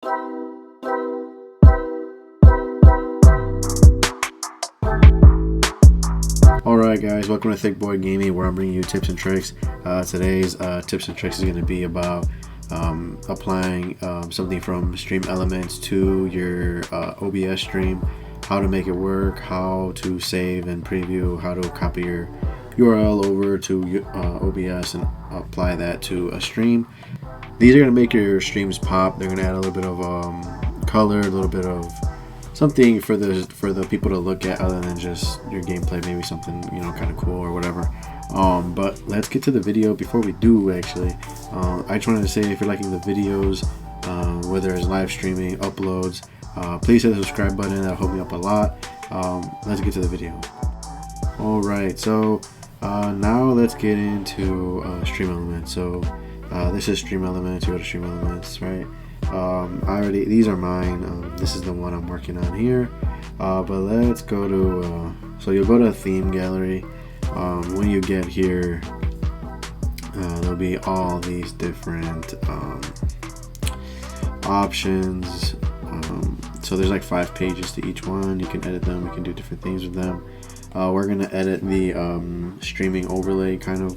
Alright guys, welcome to Thick Boy Gaming, where I'm bringing you tips and tricks. Today's tips and tricks is going to be about applying something from Stream Elements to your OBS stream, how to make it work, how to save and preview, how to copy your URL over to OBS and apply that to a stream. These are going to make your streams pop. They're going to add a little bit of color, a little bit of something for the people to look at other than just your gameplay, maybe something, you know, kind of cool or whatever. But let's get to the video. Before we do, actually, I just wanted to say, if you're liking the videos, whether it's live streaming, uploads, please hit the subscribe button. That'll help me up a lot. Let's get to the video. Alright, so now let's get into Stream Elements. So this is Stream Elements. You go to Stream Elements, right? These are mine. This is the one I'm working on here. But let's go to so you'll go to theme gallery. When you get here, there'll be all these different options. So there's like 5 pages to each one. You can edit them. You can do different things with them. We're gonna edit the streaming overlay kind of.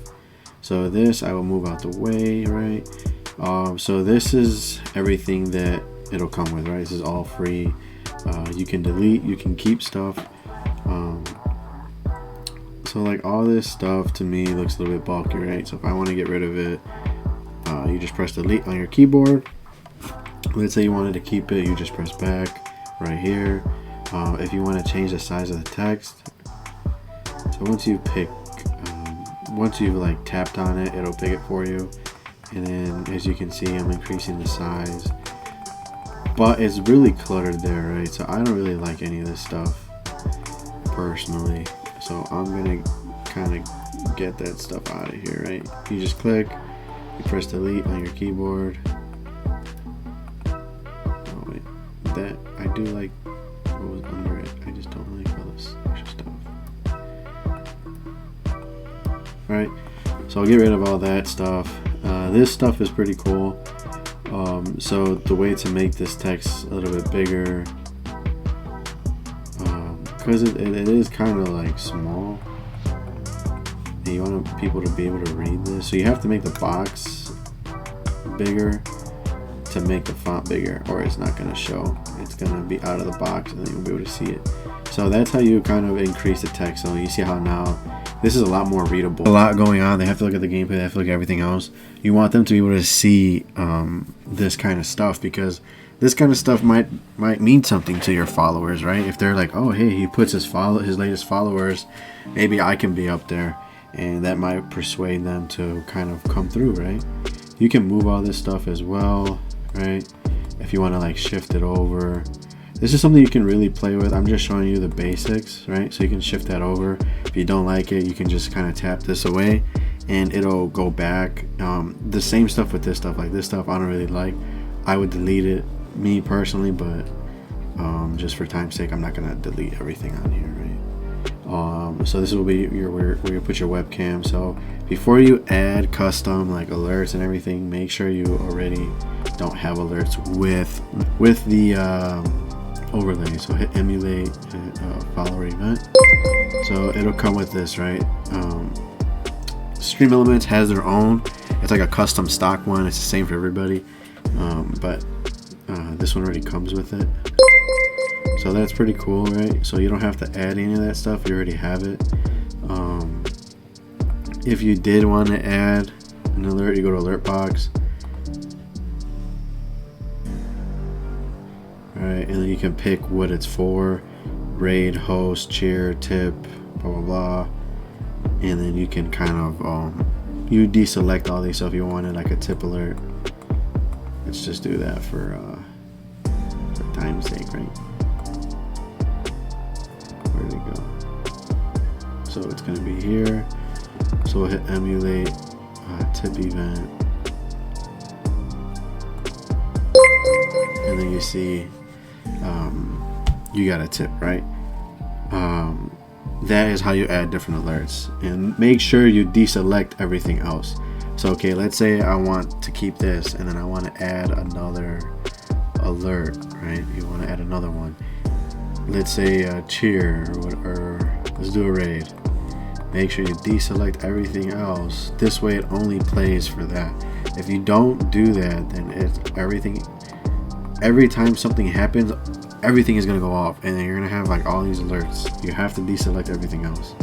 So this I will move out the way, right? So this is everything that it'll come with, right? This is all free. You can delete, you can keep stuff. So like all this stuff to me looks a little bit bulky, right? So if I want to get rid of it, you just press delete on your keyboard. Let's say you wanted to keep it, you just press back right here. If you want to change the size of the text, so once you pick, once you've like tapped on it, it'll pick it for you. And then as you can see, I'm increasing the size, but it's really cluttered there, right? So I don't really like any of this stuff personally. So I'm gonna kind of get that stuff out of here, right? You just click, you press delete on your keyboard. Oh wait, that I do like what was under it. I just don't like all this extra stuff. All right, so I'll get rid of all that stuff. This stuff is pretty cool. So the way to make this text a little bit bigger, because it is kind of like small, and you want people to be able to read this, so you have to make the box bigger to make the font bigger, or it's not going to show. It's going to be out of the box and then you'll be able to see it. So that's how you kind of increase the text. So you see how now this is a lot more readable. A lot going on. They have to look at the gameplay. They have to look at everything else. You want them to be able to see this kind of stuff, because this kind of stuff might mean something to your followers, right? If they're like, oh hey, he puts his latest followers, maybe I can be up there, and that might persuade them to kind of come through, right? You can move all this stuff as well, right? If you want to like shift it over. This is something you can really play with. I'm just showing you the basics, right? So you can shift that over. If you don't like it, you can just kind of tap this away and it'll go back. The same stuff with this stuff. Like this stuff I don't really like. I would delete it, me personally, but just for time's sake, I'm not gonna delete everything on here, right? So this will be where you put your webcam. So before you add custom like alerts and everything, make sure you already don't have alerts with the overlay. So hit emulate follower event. So it'll come with this, right? Stream Elements has their own. It's like a custom stock one. It's the same for everybody, but this one already comes with it. So that's pretty cool, right? So you don't have to add any of that stuff. You already have it. If you did want to add an alert, you go to alert box. Alright, and then you can pick what it's for: raid, host, cheer, tip, blah blah blah. And then you can kind of you deselect all these. So if you wanted like a tip alert, let's just do that for time's sake, right? Where did it go? So it's gonna be here. So we'll hit emulate tip event, and then you see you got a tip, right? That is how you add different alerts, and make sure you deselect everything else. So okay, let's say I want to keep this and then I want to add another alert, right? You want to add another one. Let's say cheer, or let's do a raid. Make sure you deselect everything else. This way it only plays for that. If you don't do that, then every time something happens, everything is gonna go off, and then you're gonna have like all these alerts. You have to deselect everything else.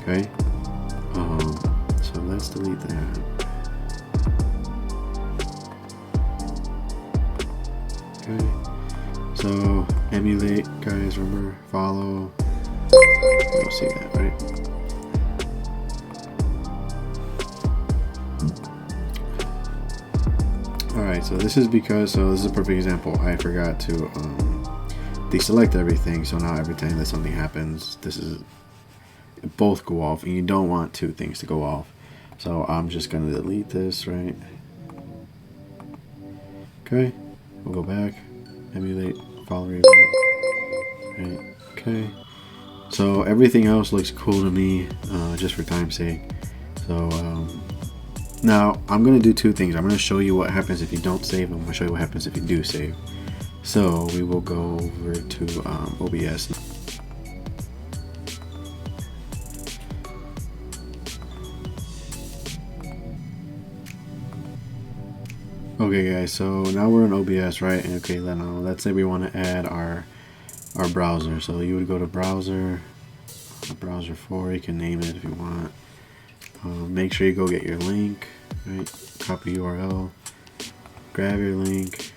Okay. So let's delete that. Okay. So emulate, guys. Remember, follow. You'll see that, right? Alright, so this is because, this is a perfect example. I forgot to deselect everything, so now every time that something happens, both go off, and you don't want two things to go off. So I'm just gonna delete this, right? Okay, we'll go back, emulate, follow review. Right, okay. So everything else looks cool to me, just for time's sake. So now I'm gonna do two things. I'm gonna show you what happens if you don't save, and I'm gonna show you what happens if you do save. So we will go over to OBS. Okay guys, so now we're in OBS, right? And okay, then let's say we want to add our browser. So you would go to browser 4. You can name it if you want. Make sure you go get your link, right? Copy URL, grab your link,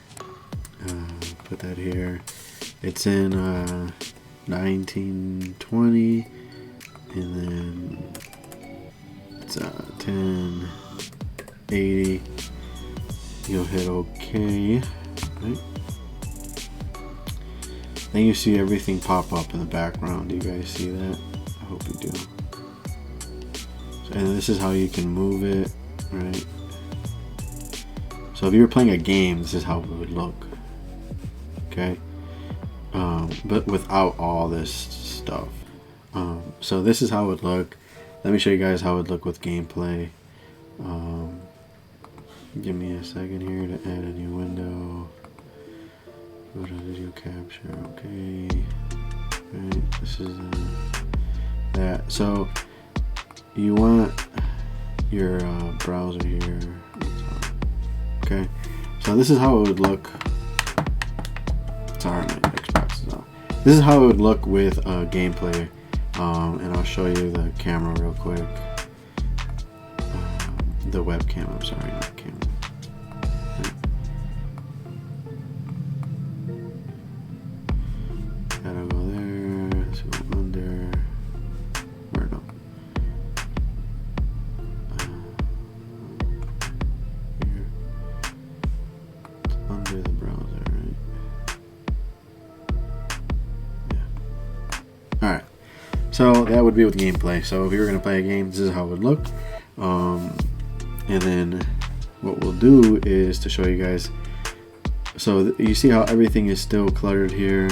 put that here. It's in 1920, and then it's 1080. You'll hit OK, right? Then you see everything pop up in the background. Do you guys see that? I hope you do. And this is how you can move it, right? So if you were playing a game, this is how it would look. Okay, but without all this stuff. So this is how it would look. Let me show you guys how it would look with gameplay. Give me a second here to add a new window. Go to video capture. Okay, right. This is that. So you want your browser here. Okay, so this is how it would look. Sorry, my Xbox is off. This is how it would look with gameplay, and I'll show you the camera real quick. The webcam. I'm sorry, not camera. Gotta go there. Let's go under. Or no. Here. It's under the browser, right? Yeah. Alright. So that would be with gameplay. So if you were going to play a game, this is how it would look. And then what we'll do is to show you guys. So you see how everything is still cluttered here.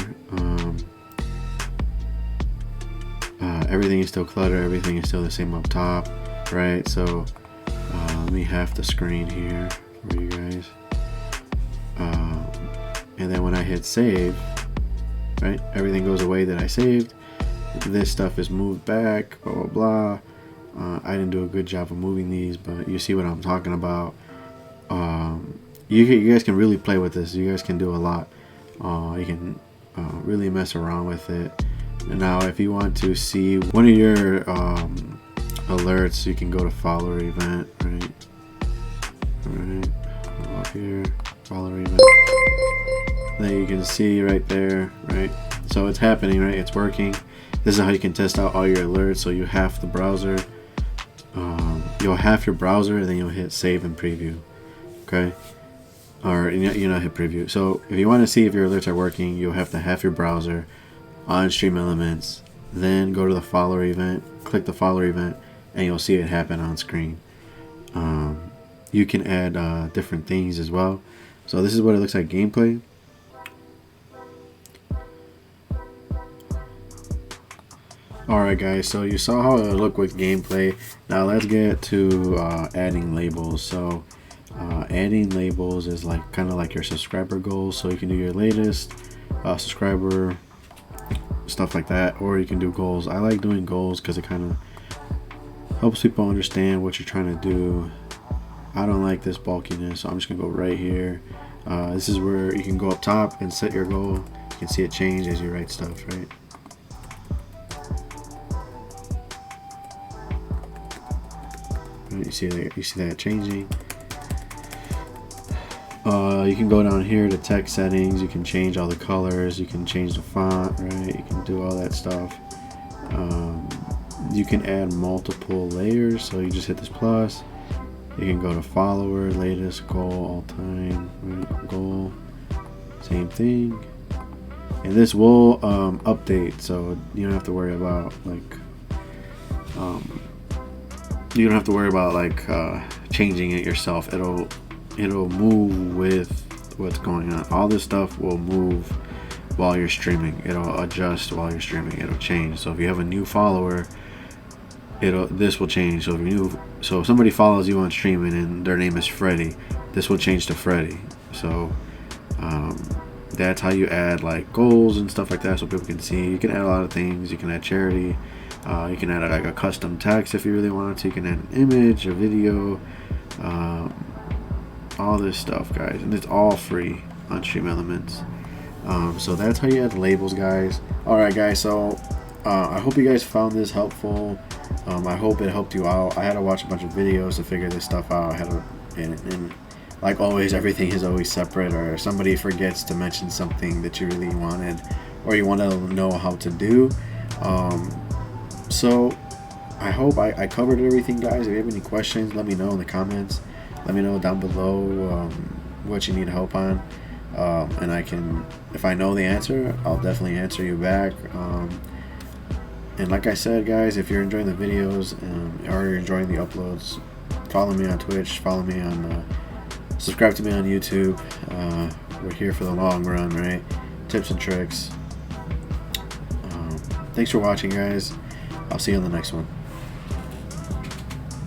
Everything is still cluttered. Everything is still the same up top, right? So let me half the screen here for you guys. And then when I hit save, right, everything goes away that I saved. This stuff is moved back, blah blah blah. I didn't do a good job of moving these, but you see what I'm talking about. You guys can really play with this. You guys can do a lot. You can really mess around with it. And now if you want to see one of your alerts, you can go to follower event, right? Alright, up here, follower event. Then you can see right there, right? So it's happening, right? It's working. This is how you can test out all your alerts. So you have the browser. You'll have your browser, and then you'll hit save and preview. Okay, or you know, hit preview. So if you want to see if your alerts are working, you'll have to have your browser on Stream Elements, then go to the follower event, click the follower event, and you'll see it happen on screen. You can add different things as well. So this is what it looks like gameplay. Alright guys, so you saw how it looked with gameplay. Now let's get to adding labels. So Adding labels is like kind of like your subscriber goals, so you can do your latest subscriber, stuff like that, or you can do goals. I like doing goals because it kind of helps people understand what you're trying to do. I don't like this bulkiness, so I'm just gonna go right here. This is where you can go up top and set your goal. You can see it change as you write stuff, right? You see that changing. You can go down here to text settings. You can change all the colors. You can change the font, right? You can do all that stuff. You can add multiple layers, so you just hit this plus. You can go to follower, latest, goal, all time, right? Goal, same thing. And this will update, so you don't have to worry about changing it yourself. It'll move with what's going on. All this stuff will move while you're streaming. It'll adjust while you're streaming. It'll change. So if you have a new follower, this will change. So if somebody follows you on streaming and their name is Freddy, this will change to Freddy. So that's how you add like goals and stuff like that, so people can see. You can add a lot of things. You can add charity. You can add like a custom text if you really want to. You can add an image, a video, all this stuff, guys, and it's all free on Stream Elements. So that's how you add labels, guys. Alright guys, so I hope you guys found this helpful. I hope it helped you out. I had to watch a bunch of videos to figure this stuff out. And like always, everything is always separate, or somebody forgets to mention something that you really wanted or you want to know how to do. So I hope I covered everything, guys. If you have any questions, let me know in the comments. Let me know down below what you need help on, and if I know the answer, I'll definitely answer you back. And like I said, guys, if you're enjoying the videos or you're enjoying the uploads, follow me on Twitch, subscribe to me on YouTube. We're here for the long run, right? Tips and tricks. Thanks for watching, guys. I'll see you on the next one.